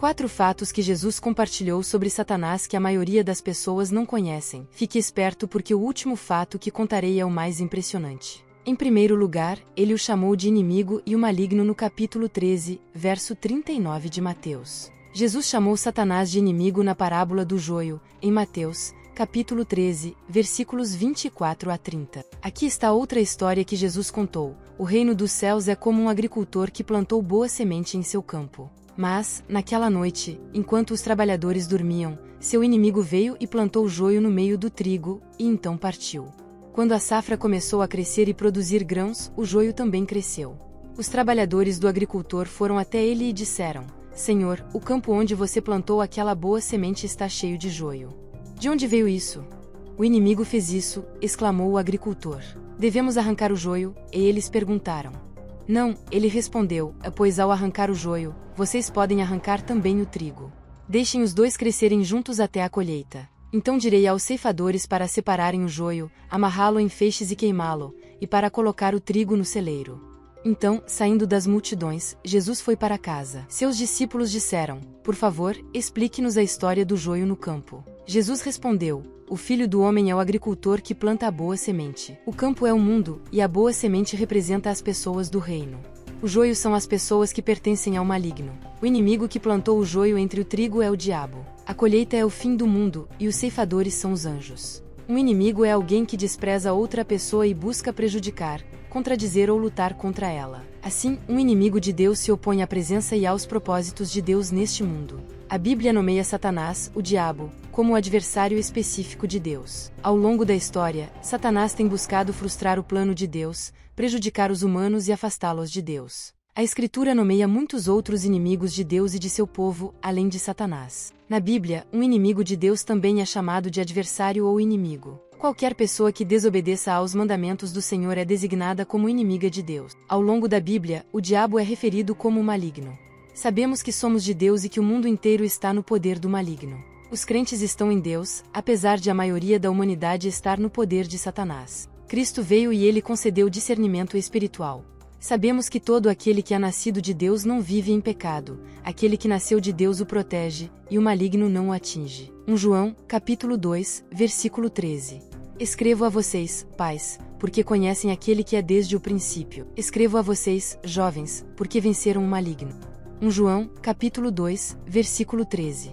4 fatos que Jesus compartilhou sobre Satanás que a maioria das pessoas não conhecem. Fique esperto porque o último fato que contarei é o mais impressionante. Em primeiro lugar, ele o chamou de inimigo e o maligno no capítulo 13, verso 39 de Mateus. Jesus chamou Satanás de inimigo na parábola do joio, em Mateus, capítulo 13, versículos 24 a 30. Aqui está outra história que Jesus contou. O reino dos céus é como um agricultor que plantou boa semente em seu campo. Mas, naquela noite, enquanto os trabalhadores dormiam, seu inimigo veio e plantou joio no meio do trigo, e então partiu. Quando a safra começou a crescer e produzir grãos, o joio também cresceu. Os trabalhadores do agricultor foram até ele e disseram: Senhor, o campo onde você plantou aquela boa semente está cheio de joio. De onde veio isso? O inimigo fez isso, exclamou o agricultor. Devemos arrancar o joio? E eles perguntaram. Não, ele respondeu, pois ao arrancar o joio, vocês podem arrancar também o trigo. Deixem os dois crescerem juntos até a colheita. Então direi aos ceifadores para separarem o joio, amarrá-lo em feixes e queimá-lo, e para colocar o trigo no celeiro. Então, saindo das multidões, Jesus foi para casa. Seus discípulos disseram: Por favor, explique-nos a história do joio no campo. Jesus respondeu: O Filho do Homem é o agricultor que planta a boa semente. O campo é o mundo, e a boa semente representa as pessoas do reino. O joio são as pessoas que pertencem ao maligno. O inimigo que plantou o joio entre o trigo é o diabo. A colheita é o fim do mundo, e os ceifadores são os anjos. Um inimigo é alguém que despreza outra pessoa e busca prejudicar, contradizer ou lutar contra ela. Assim, um inimigo de Deus se opõe à presença e aos propósitos de Deus neste mundo. A Bíblia nomeia Satanás, o diabo, como o adversário específico de Deus. Ao longo da história, Satanás tem buscado frustrar o plano de Deus, prejudicar os humanos e afastá-los de Deus. A Escritura nomeia muitos outros inimigos de Deus e de seu povo, além de Satanás. Na Bíblia, um inimigo de Deus também é chamado de adversário ou inimigo. Qualquer pessoa que desobedeça aos mandamentos do Senhor é designada como inimiga de Deus. Ao longo da Bíblia, o diabo é referido como maligno. Sabemos que somos de Deus e que o mundo inteiro está no poder do maligno. Os crentes estão em Deus, apesar de a maioria da humanidade estar no poder de Satanás. Cristo veio e ele concedeu discernimento espiritual. Sabemos que todo aquele que é nascido de Deus não vive em pecado, aquele que nasceu de Deus o protege, e o maligno não o atinge. 1 João, capítulo 2, versículo 13. Escrevo a vocês, pais, porque conhecem aquele que é desde o princípio. Escrevo a vocês, jovens, porque venceram o maligno. 1 João, capítulo 2, versículo 13.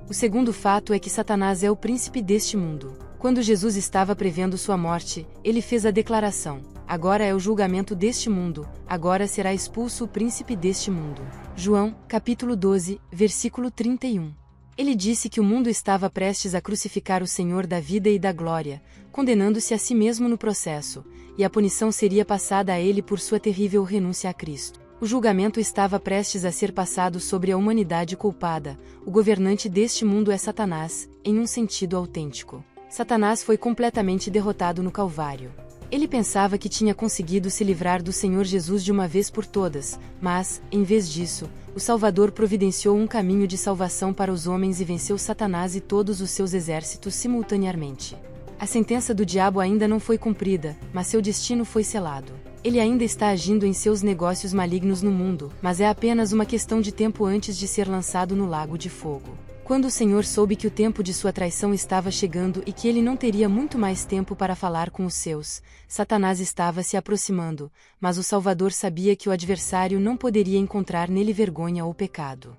O segundo fato é que Satanás é o príncipe deste mundo. Quando Jesus estava prevendo sua morte, ele fez a declaração: agora é o julgamento deste mundo, agora será expulso o príncipe deste mundo. João, capítulo 12, versículo 31. Ele disse que o mundo estava prestes a crucificar o Senhor da vida e da glória, condenando-se a si mesmo no processo, e a punição seria passada a ele por sua terrível renúncia a Cristo. O julgamento estava prestes a ser passado sobre a humanidade culpada. O governante deste mundo é Satanás, em um sentido autêntico. Satanás foi completamente derrotado no Calvário. Ele pensava que tinha conseguido se livrar do Senhor Jesus de uma vez por todas, mas, em vez disso, o Salvador providenciou um caminho de salvação para os homens e venceu Satanás e todos os seus exércitos simultaneamente. A sentença do diabo ainda não foi cumprida, mas seu destino foi selado. Ele ainda está agindo em seus negócios malignos no mundo, mas é apenas uma questão de tempo antes de ser lançado no lago de fogo. Quando o Senhor soube que o tempo de sua traição estava chegando e que ele não teria muito mais tempo para falar com os seus, Satanás estava se aproximando, mas o Salvador sabia que o adversário não poderia encontrar nele vergonha ou pecado.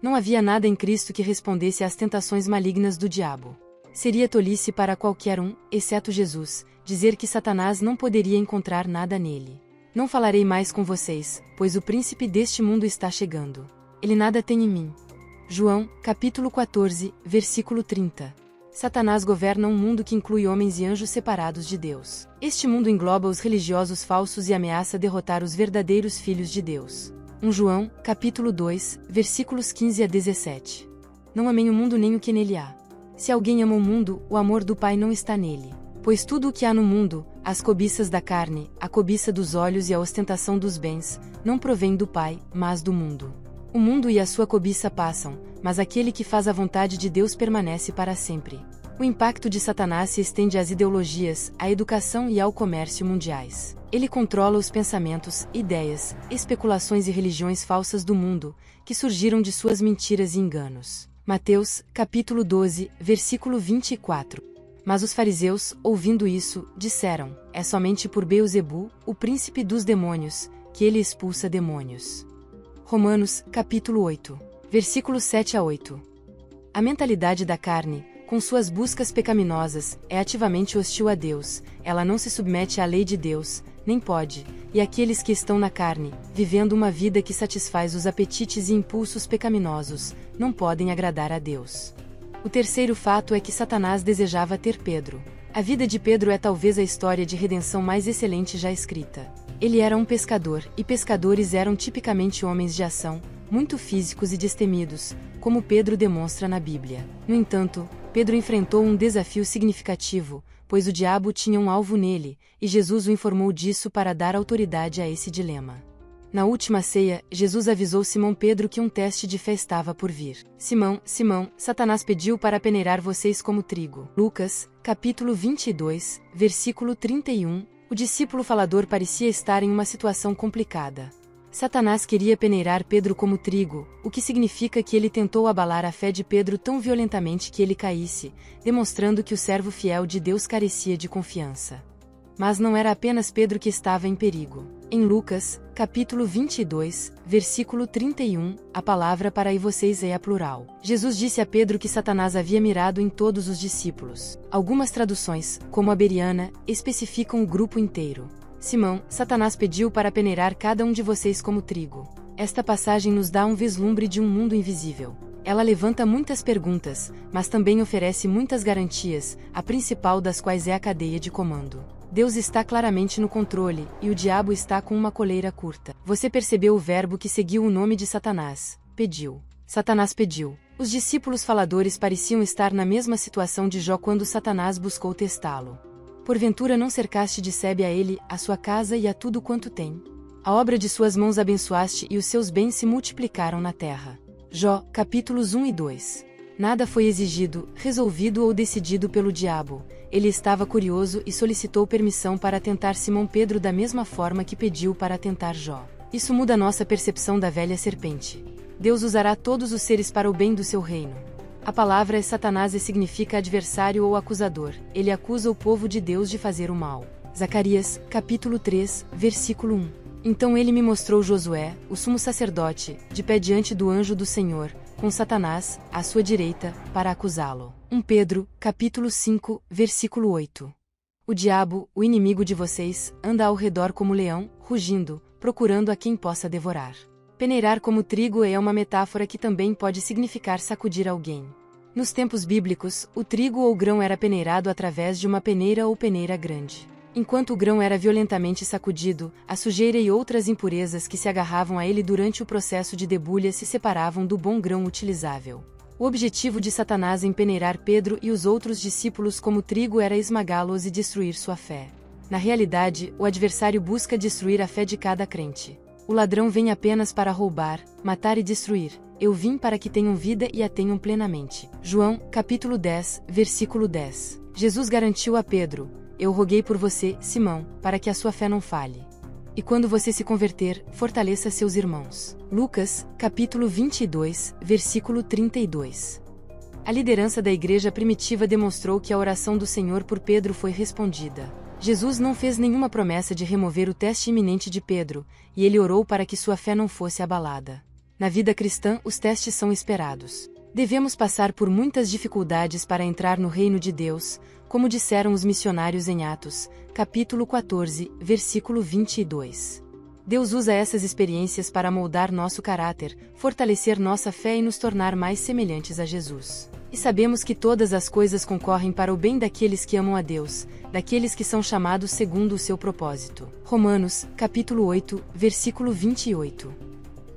Não havia nada em Cristo que respondesse às tentações malignas do diabo. Seria tolice para qualquer um, exceto Jesus, dizer que Satanás não poderia encontrar nada nele. Não falarei mais com vocês, pois o príncipe deste mundo está chegando. Ele nada tem em mim. João, capítulo 14, versículo 30. Satanás governa um mundo que inclui homens e anjos separados de Deus. Este mundo engloba os religiosos falsos e ameaça derrotar os verdadeiros filhos de Deus. 1 João, capítulo 2, versículos 15 a 17. Não amem o mundo nem o que nele há. Se alguém ama o mundo, o amor do Pai não está nele. Pois tudo o que há no mundo, as cobiças da carne, a cobiça dos olhos e a ostentação dos bens, não provém do Pai, mas do mundo. O mundo e a sua cobiça passam, mas aquele que faz a vontade de Deus permanece para sempre. O impacto de Satanás se estende às ideologias, à educação e ao comércio mundiais. Ele controla os pensamentos, ideias, especulações e religiões falsas do mundo, que surgiram de suas mentiras e enganos. Mateus, capítulo 12, versículo 24. Mas os fariseus, ouvindo isso, disseram: é somente por Beelzebu, o príncipe dos demônios, que ele expulsa demônios. Romanos, capítulo 8, versículos 7 a 8. A mentalidade da carne, com suas buscas pecaminosas, é ativamente hostil a Deus, ela não se submete à lei de Deus, nem pode, e aqueles que estão na carne, vivendo uma vida que satisfaz os apetites e impulsos pecaminosos, não podem agradar a Deus. O terceiro fato é que Satanás desejava ter Pedro. A vida de Pedro é talvez a história de redenção mais excelente já escrita. Ele era um pescador, e pescadores eram tipicamente homens de ação, muito físicos e destemidos, como Pedro demonstra na Bíblia. No entanto, Pedro enfrentou um desafio significativo, pois o diabo tinha um alvo nele, e Jesus o informou disso para dar autoridade a esse dilema. Na última ceia, Jesus avisou Simão Pedro que um teste de fé estava por vir. Simão, Simão, Satanás pediu para peneirar vocês como trigo. Lucas, capítulo 22, versículo 31, o discípulo falador parecia estar em uma situação complicada. Satanás queria peneirar Pedro como trigo, o que significa que ele tentou abalar a fé de Pedro tão violentamente que ele caísse, demonstrando que o servo fiel de Deus carecia de confiança. Mas não era apenas Pedro que estava em perigo. Em Lucas, capítulo 22, versículo 31, a palavra para "e vocês" é a plural. Jesus disse a Pedro que Satanás havia mirado em todos os discípulos. Algumas traduções, como a Bereana, especificam o grupo inteiro. Simão, Satanás pediu para peneirar cada um de vocês como trigo. Esta passagem nos dá um vislumbre de um mundo invisível. Ela levanta muitas perguntas, mas também oferece muitas garantias, a principal das quais é a cadeia de comando. Deus está claramente no controle, e o diabo está com uma coleira curta. Você percebeu o verbo que seguiu o nome de Satanás: pediu. Satanás pediu. Os discípulos faladores pareciam estar na mesma situação de Jó quando Satanás buscou testá-lo. Porventura não cercaste de sebe a ele, a sua casa e a tudo quanto tem? A obra de suas mãos abençoaste e os seus bens se multiplicaram na terra. Jó, capítulos 1 e 2. Nada foi exigido, resolvido ou decidido pelo diabo. Ele estava curioso e solicitou permissão para tentar Simão Pedro da mesma forma que pediu para tentar Jó. Isso muda nossa percepção da velha serpente. Deus usará todos os seres para o bem do seu reino. A palavra Satanás significa adversário ou acusador. Ele acusa o povo de Deus de fazer o mal. Zacarias, capítulo 3, versículo 1. Então ele me mostrou Josué, o sumo sacerdote, de pé diante do anjo do Senhor, com Satanás, à sua direita, para acusá-lo. 1 Pedro, capítulo 5, versículo 8. O diabo, o inimigo de vocês, anda ao redor como leão, rugindo, procurando a quem possa devorar. Peneirar como trigo é uma metáfora que também pode significar sacudir alguém. Nos tempos bíblicos, o trigo ou grão era peneirado através de uma peneira ou peneira grande. Enquanto o grão era violentamente sacudido, a sujeira e outras impurezas que se agarravam a ele durante o processo de debulha se separavam do bom grão utilizável. O objetivo de Satanás em peneirar Pedro e os outros discípulos como trigo era esmagá-los e destruir sua fé. Na realidade, o adversário busca destruir a fé de cada crente. O ladrão vem apenas para roubar, matar e destruir. Eu vim para que tenham vida e a tenham plenamente. João, capítulo 10, versículo 10. Jesus garantiu a Pedro: eu roguei por você, Simão, para que a sua fé não falhe. E quando você se converter, fortaleça seus irmãos. Lucas, capítulo 22, versículo 32. A liderança da igreja primitiva demonstrou que a oração do Senhor por Pedro foi respondida. Jesus não fez nenhuma promessa de remover o teste iminente de Pedro, e ele orou para que sua fé não fosse abalada. Na vida cristã, os testes são esperados. Devemos passar por muitas dificuldades para entrar no reino de Deus, como disseram os missionários em Atos, capítulo 14, versículo 22. Deus usa essas experiências para moldar nosso caráter, fortalecer nossa fé e nos tornar mais semelhantes a Jesus. E sabemos que todas as coisas concorrem para o bem daqueles que amam a Deus, daqueles que são chamados segundo o seu propósito. Romanos, capítulo 8, versículo 28.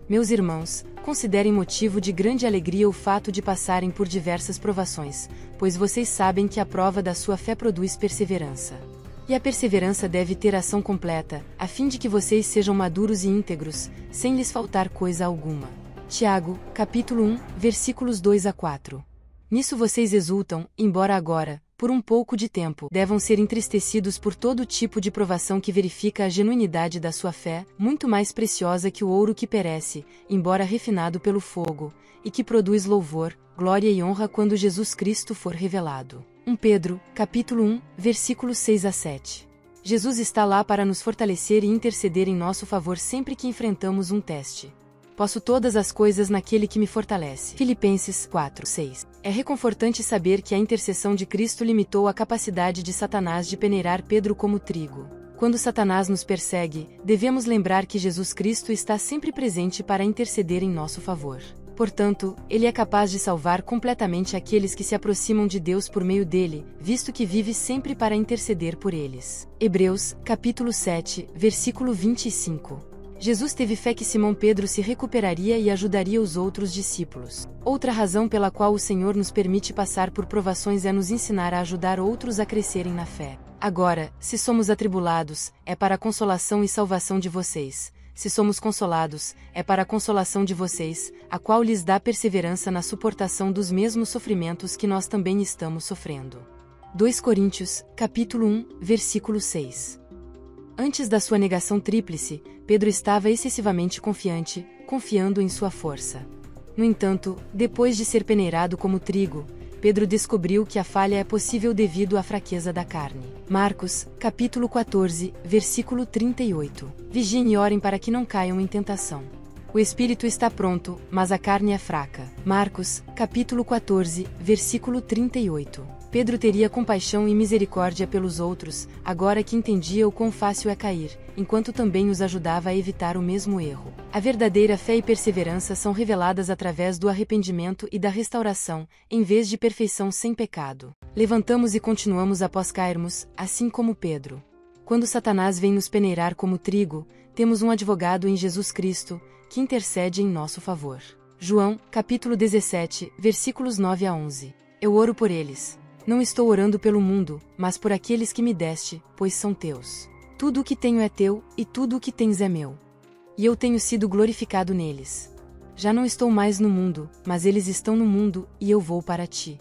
Meus irmãos, considerem motivo de grande alegria o fato de passarem por diversas provações, pois vocês sabem que a prova da sua fé produz perseverança. E a perseverança deve ter ação completa, a fim de que vocês sejam maduros e íntegros, sem lhes faltar coisa alguma. Tiago, capítulo 1, versículos 2 a 4. Nisso vocês exultam, embora agora, por um pouco de tempo, devem ser entristecidos por todo tipo de provação que verifica a genuinidade da sua fé, muito mais preciosa que o ouro que perece, embora refinado pelo fogo, e que produz louvor, glória e honra quando Jesus Cristo for revelado. 1 Pedro, capítulo 1, versículos 6 a 7. Jesus está lá para nos fortalecer e interceder em nosso favor sempre que enfrentamos um teste. Posso todas as coisas naquele que me fortalece. Filipenses 4:6. É reconfortante saber que a intercessão de Cristo limitou a capacidade de Satanás de peneirar Pedro como trigo. Quando Satanás nos persegue, devemos lembrar que Jesus Cristo está sempre presente para interceder em nosso favor. Portanto, ele é capaz de salvar completamente aqueles que se aproximam de Deus por meio dele, visto que vive sempre para interceder por eles. Hebreus, capítulo 7, versículo 25. Jesus teve fé que Simão Pedro se recuperaria e ajudaria os outros discípulos. Outra razão pela qual o Senhor nos permite passar por provações é nos ensinar a ajudar outros a crescerem na fé. Agora, se somos atribulados, é para a consolação e salvação de vocês. Se somos consolados, é para a consolação de vocês, a qual lhes dá perseverança na suportação dos mesmos sofrimentos que nós também estamos sofrendo. 2 Coríntios, capítulo 1, versículo 6. Antes da sua negação tríplice, Pedro estava excessivamente confiante, confiando em sua força. No entanto, depois de ser peneirado como trigo, Pedro descobriu que a falha é possível devido à fraqueza da carne. Marcos, capítulo 14, versículo 38. Vigiem e orem para que não caiam em tentação. O espírito está pronto, mas a carne é fraca. Marcos, capítulo 14, versículo 38. Pedro teria compaixão e misericórdia pelos outros, agora que entendia o quão fácil é cair, enquanto também os ajudava a evitar o mesmo erro. A verdadeira fé e perseverança são reveladas através do arrependimento e da restauração, em vez de perfeição sem pecado. Levantamos e continuamos após cairmos, assim como Pedro. Quando Satanás vem nos peneirar como trigo, temos um advogado em Jesus Cristo, que intercede em nosso favor. João, capítulo 17, versículos 9 a 11. Eu oro por eles. Não estou orando pelo mundo, mas por aqueles que me deste, pois são teus. Tudo o que tenho é teu, e tudo o que tens é meu. E eu tenho sido glorificado neles. Já não estou mais no mundo, mas eles estão no mundo, e eu vou para ti.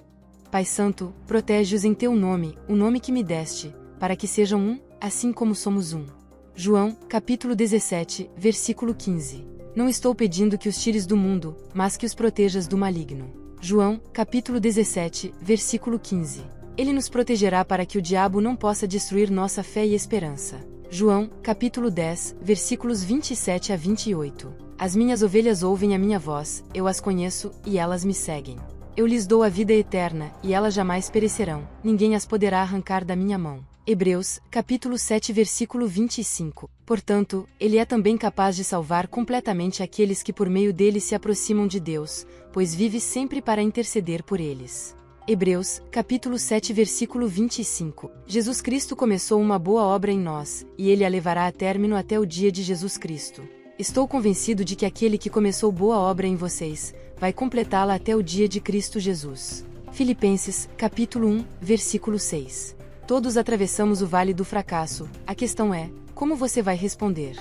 Pai Santo, protege-os em teu nome, o nome que me deste, para que sejam um, assim como somos um. João, capítulo 17, versículo 15. Não estou pedindo que os tires do mundo, mas que os protejas do maligno. João, capítulo 17, versículo 15. Ele nos protegerá para que o diabo não possa destruir nossa fé e esperança. João, capítulo 10, versículos 27 a 28. As minhas ovelhas ouvem a minha voz, eu as conheço, e elas me seguem. Eu lhes dou a vida eterna, e elas jamais perecerão, ninguém as poderá arrancar da minha mão. Hebreus, capítulo 7, versículo 25. Portanto, ele é também capaz de salvar completamente aqueles que por meio dele se aproximam de Deus, pois vive sempre para interceder por eles. Hebreus, capítulo 7, versículo 25. Jesus Cristo começou uma boa obra em nós, e ele a levará a término até o dia de Jesus Cristo. Estou convencido de que aquele que começou boa obra em vocês, vai completá-la até o dia de Cristo Jesus. Filipenses, capítulo 1, versículo 6. Todos atravessamos o vale do fracasso, a questão é, como você vai responder?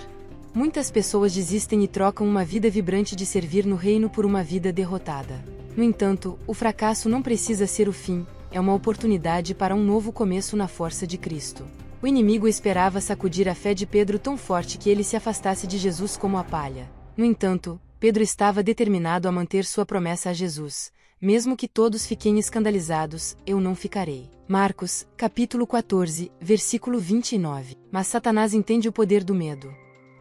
Muitas pessoas desistem e trocam uma vida vibrante de servir no reino por uma vida derrotada. No entanto, o fracasso não precisa ser o fim, é uma oportunidade para um novo começo na força de Cristo. O inimigo esperava sacudir a fé de Pedro tão forte que ele se afastasse de Jesus como a palha. No entanto, Pedro estava determinado a manter sua promessa a Jesus. Mesmo que todos fiquem escandalizados, eu não ficarei. Marcos, capítulo 14, versículo 29. Mas Satanás entende o poder do medo.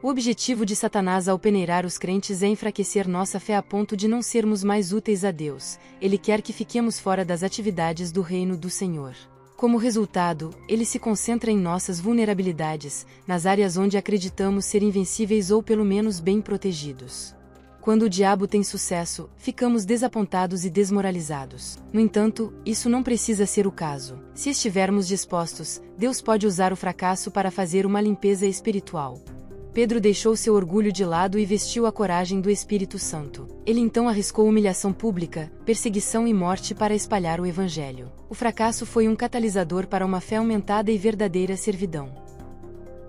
O objetivo de Satanás ao peneirar os crentes é enfraquecer nossa fé a ponto de não sermos mais úteis a Deus. Ele quer que fiquemos fora das atividades do reino do Senhor. Como resultado, ele se concentra em nossas vulnerabilidades, nas áreas onde acreditamos ser invencíveis ou pelo menos bem protegidos. Quando o diabo tem sucesso, ficamos desapontados e desmoralizados. No entanto, isso não precisa ser o caso. Se estivermos dispostos, Deus pode usar o fracasso para fazer uma limpeza espiritual. Pedro deixou seu orgulho de lado e vestiu a coragem do Espírito Santo. Ele então arriscou humilhação pública, perseguição e morte para espalhar o Evangelho. O fracasso foi um catalisador para uma fé aumentada e verdadeira servidão.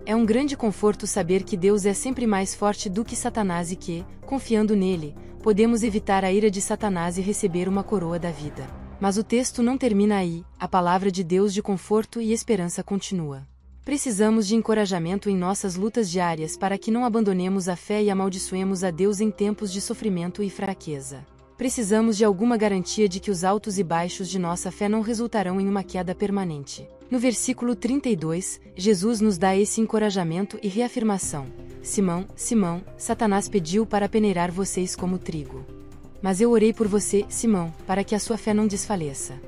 É um grande conforto saber que Deus é sempre mais forte do que Satanás e que, confiando nele, podemos evitar a ira de Satanás e receber uma coroa da vida. Mas o texto não termina aí, a palavra de Deus de conforto e esperança continua. Precisamos de encorajamento em nossas lutas diárias para que não abandonemos a fé e amaldiçoemos a Deus em tempos de sofrimento e fraqueza. Precisamos de alguma garantia de que os altos e baixos de nossa fé não resultarão em uma queda permanente. No versículo 32, Jesus nos dá esse encorajamento e reafirmação. Simão, Simão, Satanás pediu para peneirar vocês como trigo. Mas eu orei por você, Simão, para que a sua fé não desfaleça.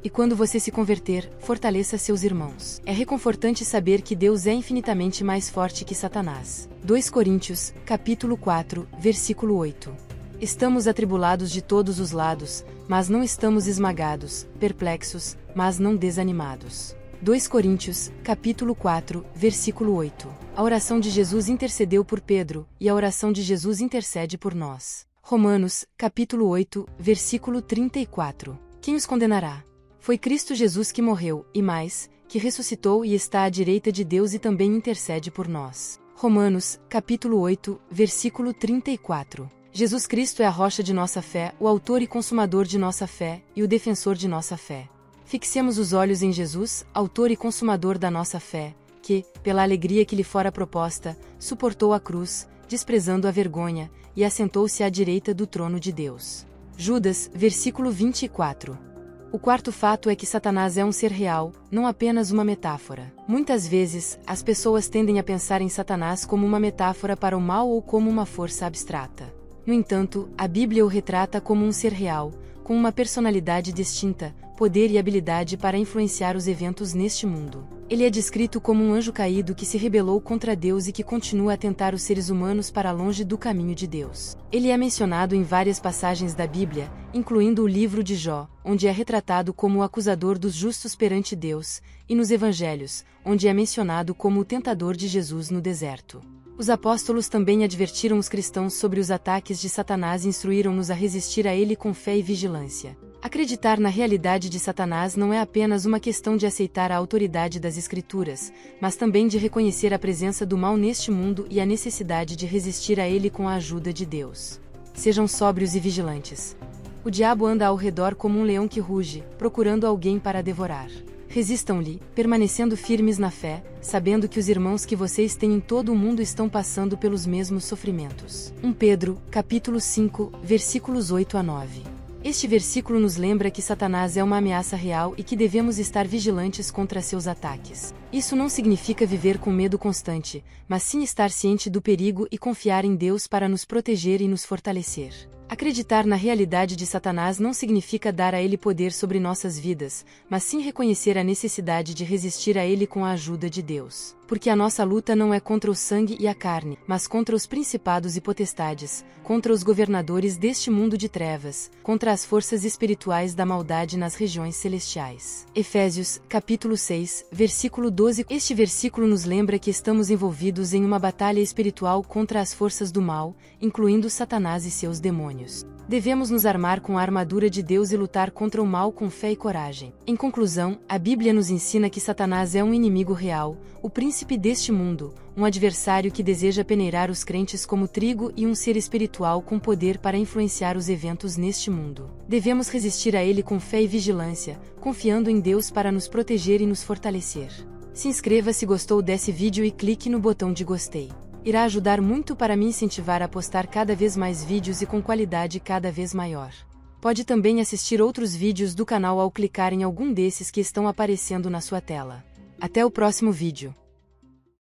E quando você se converter, fortaleça seus irmãos. É reconfortante saber que Deus é infinitamente mais forte que Satanás. 2 Coríntios, capítulo 4, versículo 8. Estamos atribulados de todos os lados, mas não estamos esmagados, perplexos, mas não desanimados. 2 Coríntios, capítulo 4, versículo 8. A oração de Jesus intercedeu por Pedro, e a oração de Jesus intercede por nós. Romanos, capítulo 8, versículo 34. Quem os condenará? Foi Cristo Jesus que morreu, e mais, que ressuscitou e está à direita de Deus e também intercede por nós. Romanos, capítulo 8, versículo 34. Jesus Cristo é a rocha de nossa fé, o autor e consumador de nossa fé, e o defensor de nossa fé. Fixemos os olhos em Jesus, autor e consumador da nossa fé, que, pela alegria que lhe fora proposta, suportou a cruz, desprezando a vergonha, e assentou-se à direita do trono de Deus. Judas, versículo 24. O quarto fato é que Satanás é um ser real, não apenas uma metáfora. Muitas vezes, as pessoas tendem a pensar em Satanás como uma metáfora para o mal ou como uma força abstrata. No entanto, a Bíblia o retrata como um ser real, com uma personalidade distinta, poder e habilidade para influenciar os eventos neste mundo. Ele é descrito como um anjo caído que se rebelou contra Deus e que continua a tentar os seres humanos para longe do caminho de Deus. Ele é mencionado em várias passagens da Bíblia, incluindo o livro de Jó, onde é retratado como o acusador dos justos perante Deus, e nos Evangelhos, onde é mencionado como o tentador de Jesus no deserto. Os apóstolos também advertiram os cristãos sobre os ataques de Satanás e instruíram-nos a resistir a ele com fé e vigilância. Acreditar na realidade de Satanás não é apenas uma questão de aceitar a autoridade das Escrituras, mas também de reconhecer a presença do mal neste mundo e a necessidade de resistir a ele com a ajuda de Deus. Sejam sóbrios e vigilantes. O diabo anda ao redor como um leão que ruge, procurando alguém para devorar. Resistam-lhe, permanecendo firmes na fé, sabendo que os irmãos que vocês têm em todo o mundo estão passando pelos mesmos sofrimentos. 1 Pedro, capítulo 5, versículos 8 a 9. Este versículo nos lembra que Satanás é uma ameaça real e que devemos estar vigilantes contra seus ataques. Isso não significa viver com medo constante, mas sim estar ciente do perigo e confiar em Deus para nos proteger e nos fortalecer. Acreditar na realidade de Satanás não significa dar a ele poder sobre nossas vidas, mas sim reconhecer a necessidade de resistir a ele com a ajuda de Deus. Porque a nossa luta não é contra o sangue e a carne, mas contra os principados e potestades, contra os governadores deste mundo de trevas, contra as forças espirituais da maldade nas regiões celestiais. Efésios, capítulo 6, versículo 12. Este versículo nos lembra que estamos envolvidos em uma batalha espiritual contra as forças do mal, incluindo Satanás e seus demônios. Devemos nos armar com a armadura de Deus e lutar contra o mal com fé e coragem. Em conclusão, a Bíblia nos ensina que Satanás é um inimigo real, o príncipe deste mundo, um adversário que deseja peneirar os crentes como trigo e um ser espiritual com poder para influenciar os eventos neste mundo. Devemos resistir a ele com fé e vigilância, confiando em Deus para nos proteger e nos fortalecer. Se inscreva se gostou desse vídeo e clique no botão de gostei. Irá ajudar muito para me incentivar a postar cada vez mais vídeos e com qualidade cada vez maior. Pode também assistir outros vídeos do canal ao clicar em algum desses que estão aparecendo na sua tela. Até o próximo vídeo.